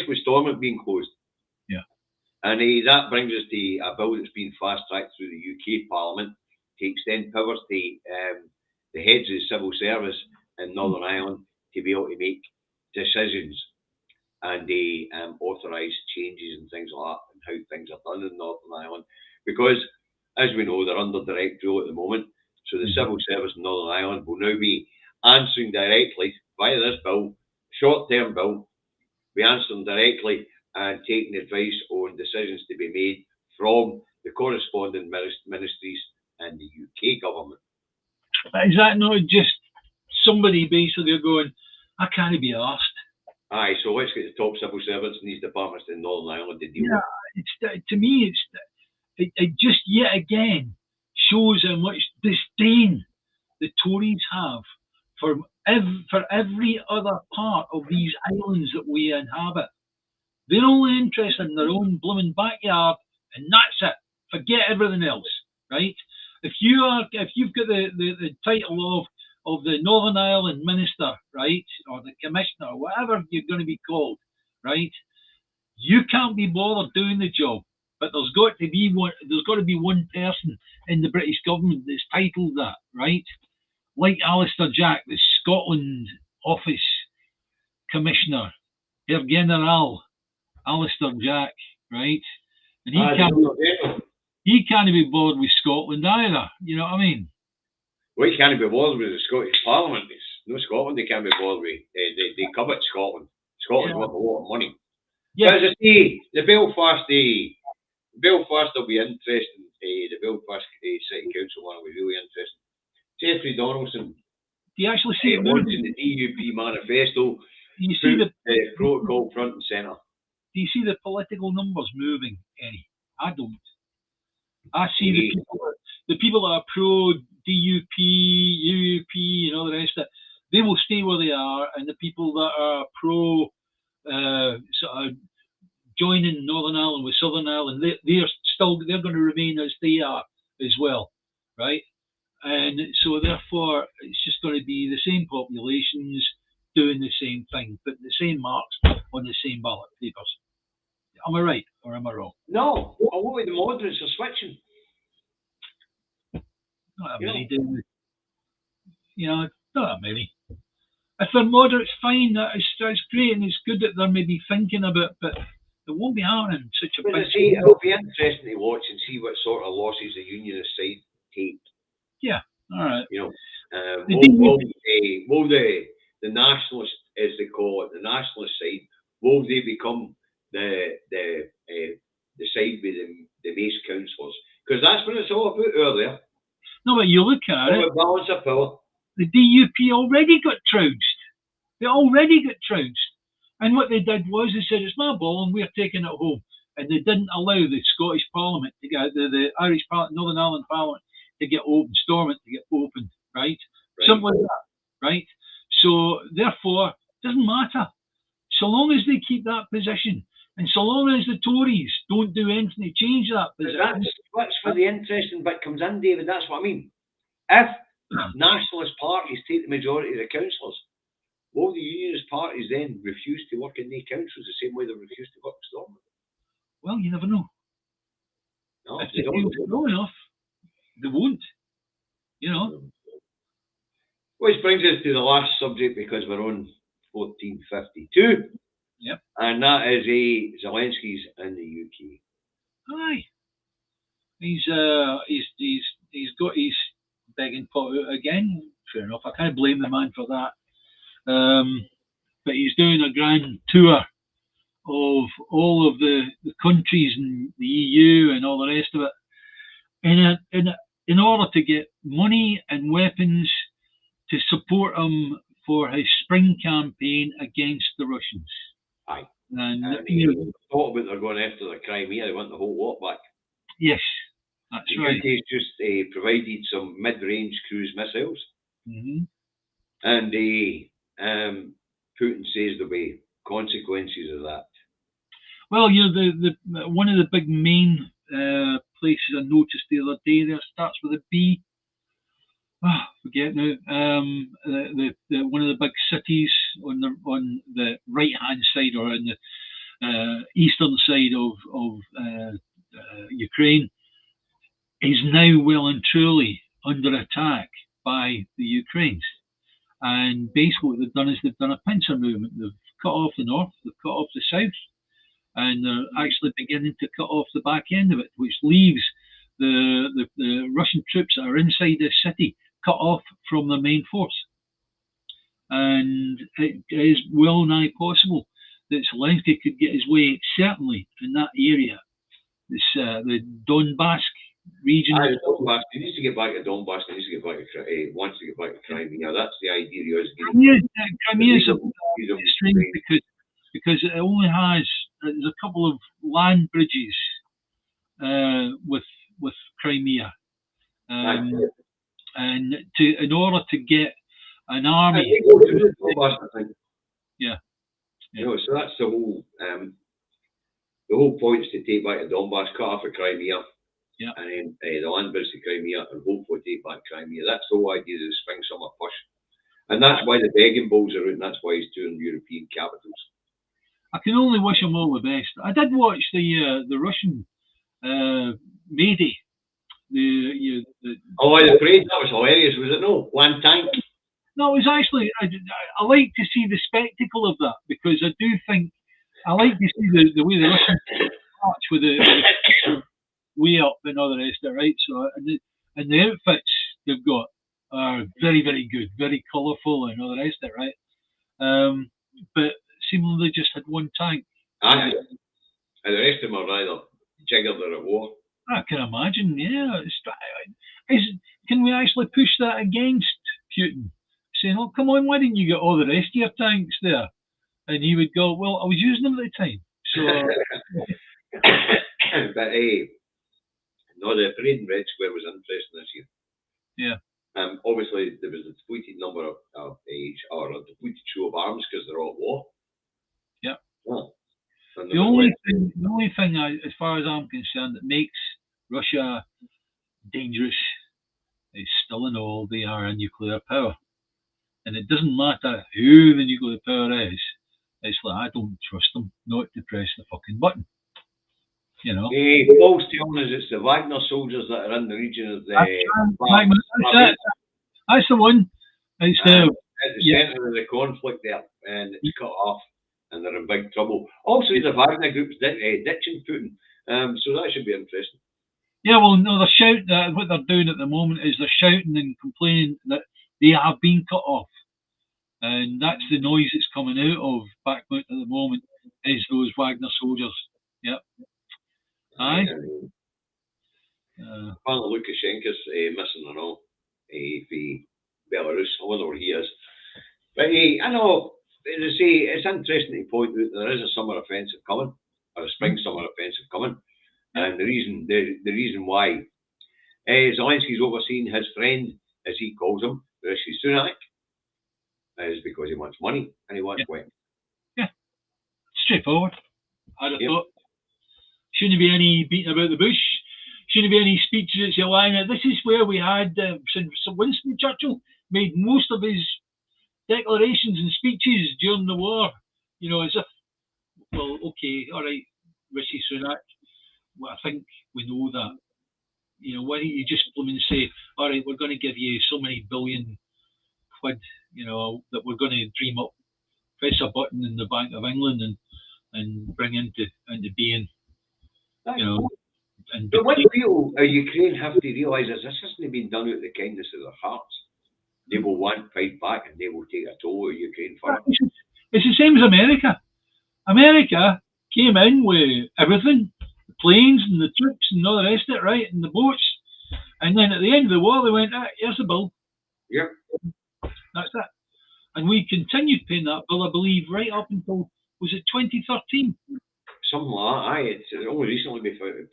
with Stormont being closed. And that brings us to a bill that's been fast-tracked through the UK Parliament to extend powers to the heads of the civil service in Northern Ireland to be able to make decisions and authorise changes and things like that, and how things are done in Northern Ireland. Because, as we know, they're under direct rule at the moment. So the civil service in Northern Ireland will now be answering directly via this bill, short-term bill, be answering directly and taking advice on decisions to be made from the corresponding ministries and the UK government. Is that not just somebody basically going, I can't be asked? Aye, so let's get the top civil servants in these departments in Northern Ireland to deal with. To me, it just yet again shows how much disdain the Tories have for every other part of these islands that we inhabit. They're only interested in their own blooming backyard, and that's it. Forget everything else, right? If you've got the title of the Northern Ireland Minister, right, or the Commissioner, whatever you're going to be called, right, you can't be bothered doing the job. But there's got to be one person in the British government that's titled that, right? Like Alistair Jack, the Scotland Office Commissioner, Herr General Alistair Jack, right? And he can't be bothered with Scotland either. You know what I mean? Well, he can't be bothered with the Scottish Parliament. It's no Scotland they can't be bothered with. They covet Scotland. Scotland's worth a lot of money. As I say, the Belfast will be interesting. The Belfast City Council one will be really interesting. Jeffrey Donaldson. Do you actually see it launching the DUP manifesto? You see the protocol front and centre. Do you see the political numbers moving, Eddie? I don't. I see the people that are pro DUP, UUP, and all the rest of it. They will stay where they are, and the people that are pro sort of joining Northern Ireland with Southern Ireland, they're going to remain as they are as well, right? And so therefore, it's just going to be the same populations doing the same thing, putting the same marks on the same ballot papers. Am I right or am I wrong? No, a lot of the moderates are switching. Not that many, do you know, not that many. If they're moderates, fine, that's great, and it's good that they're maybe thinking about, but it won't be happening such a big thing. It'll be interesting to watch and see what sort of losses the unionist side take. Yeah, all right. You know, will the nationalist, as they call it, the nationalist side, will they become the side with the base councillors? Because that's what it's all about earlier. No, but you look at it. Balance of power. The DUP already got trounced. They already got trounced. And what they did was they said, it's my ball and we're taking it home. and they didn't allow the Scottish Parliament to get the Irish Northern Ireland Parliament to get open, Stormont to get opened, right? Something like that, right? So therefore, it doesn't matter. So long as they keep that position, and so long as the Tories don't do anything to change that position. That's where the interesting bit comes in, David. That's what I mean. If nationalist parties take the majority of the councillors, will the unionist parties then refuse to work in the councils the same way they refuse to work in Stormont? Well, you never know. No, if they feel strong enough, they won't. You know. Which brings us to the last subject, because we're on 1452. Yep. And that is Zelensky's in the UK. Aye. He's got his begging pot out again. Fair enough. I can't blame the man for that. But he's doing a grand tour of all of the countries in the EU and all the rest of it, in order to get money and weapons to support him for his spring campaign against the Russians. Aye. And you thought about they're going after the Crimea, they want the whole lot back. Yes, that's right. The UK's just provided some mid-range cruise missiles. Mm-hmm. And Putin says there'll be consequences of that. Well, you know, the one of the big main places I noticed the other day there starts with a B. Forget now. The one of the big cities on the right hand side, or on the eastern side of Ukraine, is now well and truly under attack by the Ukrainians. And basically what they've done is they've done a pincer movement. They've cut off the north, they've cut off the south, and they're actually beginning to cut off the back end of it, which leaves the Russian troops that are inside this city cut off from the main force. And it is well nigh possible that Zelensky could get his way, certainly in that area, the Donbass region. Donbass. He needs to get back to Donbass. He needs to get back to wants to get back to Crimea. That's the idea he was. Crimea is strange because it only has there's a couple of land bridges with Crimea, and in order to get an army. Yeah. You know, so that's the whole point is to take back the Donbass, cut off of Crimea. Yeah. And then the land bridge to Crimea, and hopefully take back Crimea. That's the whole idea of the spring summer push. And that's why the begging bowls are out, and that's why he's doing European capitals. I can only wish him all the best. I did watch the Russian May Day. The parade, that was hilarious, was it no? One tank. No, it was actually, I like to see the spectacle of that, because I do think, I like to see the way the Russians march with the way up and all the rest of it, right? So, and the outfits they've got are very, very good, very colourful and all the rest of it, right? But seemingly just had one tank. Aye. And the rest of them are either jiggered or at war. I can imagine, yeah. Can we actually push that against Putin? Saying, oh, come on, why didn't you get all the rest of your tanks there? And he would go, well, I was using them at the time. So, but no, the parade in Red Square was interesting this year. Yeah. Obviously, there was a depleted number of or a depleted show of arms because they're all at war. Yeah. Oh. The only thing, as far as I'm concerned, that makes Russia dangerous is still and all they are a nuclear power. And it doesn't matter who the nuclear power is. It's like, I don't trust them not to press the fucking button. You know? Paul's telling us it's the Wagner soldiers that are in the region of the... That's the one. It's at the centre of the conflict there, and it's cut off, and they're in big trouble. Also, the Wagner group's ditching Putin, so that should be interesting. Yeah, well, no, they're shouting. What they're doing at the moment is they're shouting and complaining that they have been cut off, and that's the noise that's coming out of Bakhmut at the moment. Is those Wagner soldiers? Yep. Aye. Apparently, Lukashenko's missing and all. Belarus, I wonder where he is. But I know, as I say, it's interesting to point out there is a summer offensive coming, or a spring summer offensive coming, and the reason why Zelensky's overseeing his friend, as he calls him, Rishi Sunak, is because he wants money and he wants weapons. Yeah, straightforward. I'd have thought. Shouldn't be any beating about the bush. Shouldn't be any speeches that say, this is where we had Winston Churchill made most of his declarations and speeches during the war. You know, as if, well, okay, all right, Rishi Sunak, well, I think we know that. You know, why don't you just say, all right, we're going to give you so many billion quid, you know, that we're going to dream up, press a button in the Bank of England and bring into being, you know. But what people of Ukraine have to realise is this hasn't been done out of the kindness of their hearts. They will want to fight back and they will take a toll of Ukraine for it. It's the same as America. America came in with everything, the planes and the troops and all the rest of it, right, and the boats. And then at the end of the war, they went, here's the bill. Yeah. That's it. And we continued paying that bill, I believe, right up until, was it 2013? Something like that. It's only recently before it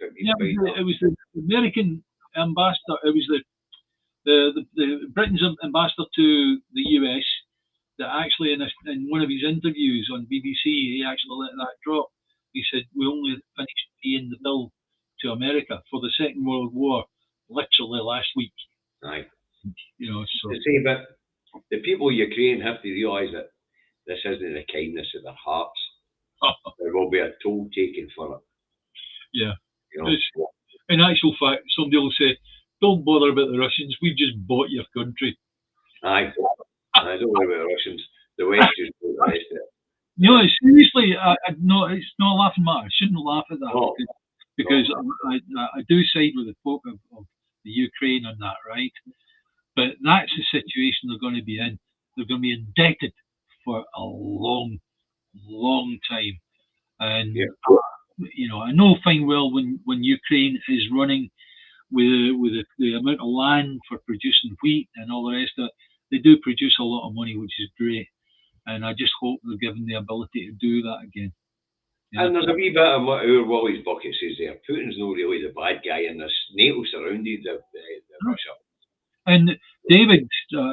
was the American ambassador, it was the Britain's ambassador to the US that actually in one of his interviews on BBC, he actually let that drop. He said, we only finished paying the bill to America for the Second World War literally last week. Aye. You know, so. But the people of Ukraine have to realise that this isn't the kindness of their hearts. There will be a toll taken for it. Yeah. You know? In actual fact, somebody will say, don't bother about the Russians, we've just bought your country. Aye. I don't worry about the Russians. The West just bought the rest of it. No, seriously, no, it's not a laughing matter. I shouldn't laugh at that. No. Because I do side with the folk of the Ukraine on that, right? But that's the situation they're going to be in. They're going to be indebted for a long, long time. And, you know, I know fine well when Ukraine is running with the amount of land for producing wheat and all the rest of it, they do produce a lot of money, which is great. And I just hope they're given the ability to do that again. Yeah. And there's a wee bit of what our Wally's bucket says there. Putin's not really the bad guy in this. NATO surrounded the Russia. And David,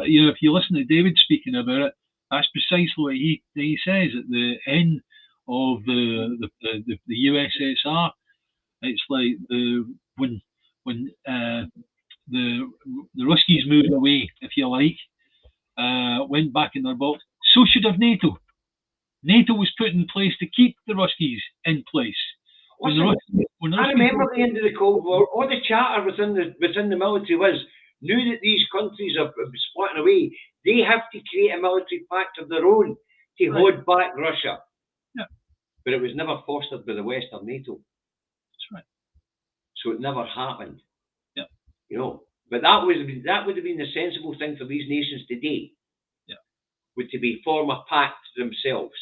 you know, if you listen to David speaking about it, that's precisely what he says at the end of the USSR. It's like when the Ruskies moved away, if you like, went back in their box. So should have NATO. NATO was put in place to keep the Ruskies in place. I remember at the end of the Cold War, all the chatter within the military was, knew that these countries are splitting away. They have to create a military pact of their own to hold back Russia. Yeah. But it was never fostered by the West or NATO. That's right. So it never happened. Yeah. You know, but that would have been the sensible thing for these nations today. Yeah. Would to be form a pact themselves.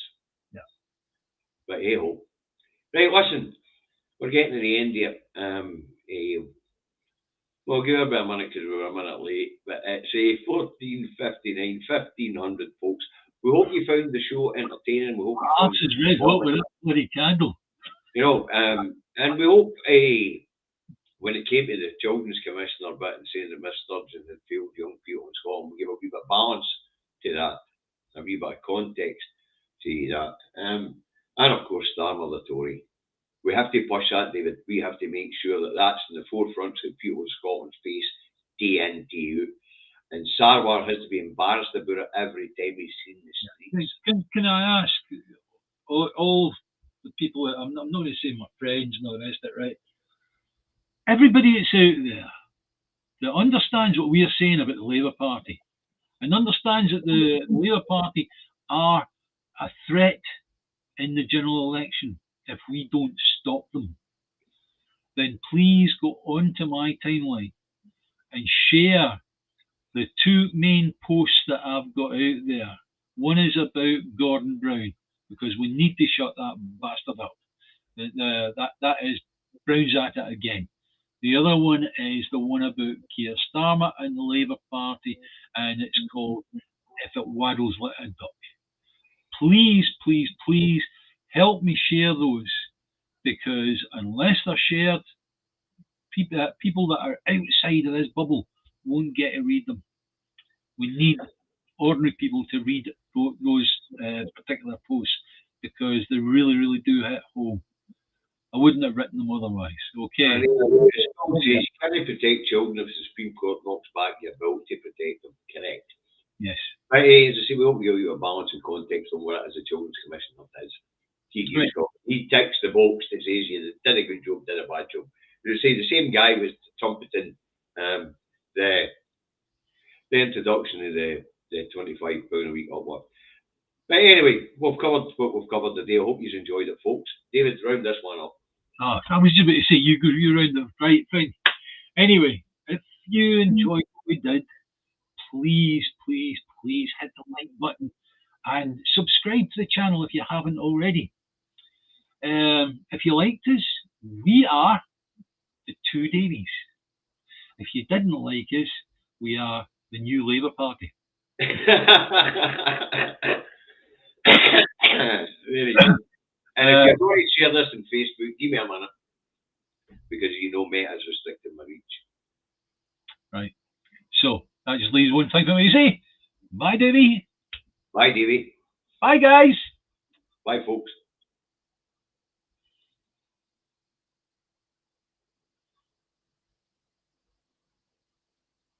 Yeah. But hey ho. Right, listen, we're getting to the end here. We'll give it a bit of a minute because we were a minute late, but it's 14:59, 1500 folks. We hope you found the show entertaining. We hope is red hot with that bloody candle. You know, and we hope when it came to the Children's Commissioner bit and saying that Miss Sturgeon had failed young people in Scotland, we give a wee bit of balance to that, a wee bit of context to that. And of course, Starmer the Tory. We have to push that, David. We have to make sure that that's in the forefront of people in Scotland's face, day in, day out. And Sarwar has to be embarrassed about it every time he's seen the streets. Can I ask all the people, I'm not going to say my friends and all the rest of it, right? Everybody that's out there that understands what we are saying about the Labour Party and understands that the Labour Party are a threat in the general election if we don't stop them, then please go onto my timeline and share the two main posts that I've got out there. One is about Gordon Brown, because we need to shut that bastard up. That is, Brown's at it again. The other one is the one about Keir Starmer and the Labour Party, and it's called If It Waddles Like a Duck. Please, please, please help me share those, because unless they're shared, people that are outside of this bubble won't get to read them. We need ordinary people to read those particular posts because they really, really do hit home. I wouldn't have written them otherwise. Okay. You can't protect children if the Supreme Court knocks back your bill to protect them. Correct. Yes. But as I say, we hope you a balance and context on what it is the Children's Commissioner does. He ticks the box that says you did a good job, did a bad job. They say the same guy was trumpeting the introduction of the £25 a week upward. But anyway, we've covered what we've covered today. I hope you've enjoyed it, folks. David, round this one up. I was just about to say you round it. Right, fine. Anyway, if you enjoyed what we did, please hit the like button and subscribe to the channel if you haven't already. If you liked us, we are the Two Davies. If you didn't like us, we are the New Labour Party. Very good. And if you're going to share this on Facebook, give me a minute. Because you know Meta is restricting my reach. Right. So that just leaves one thing for me to say. Bye, Davey. Bye, Davey. Bye, guys. Bye, folks.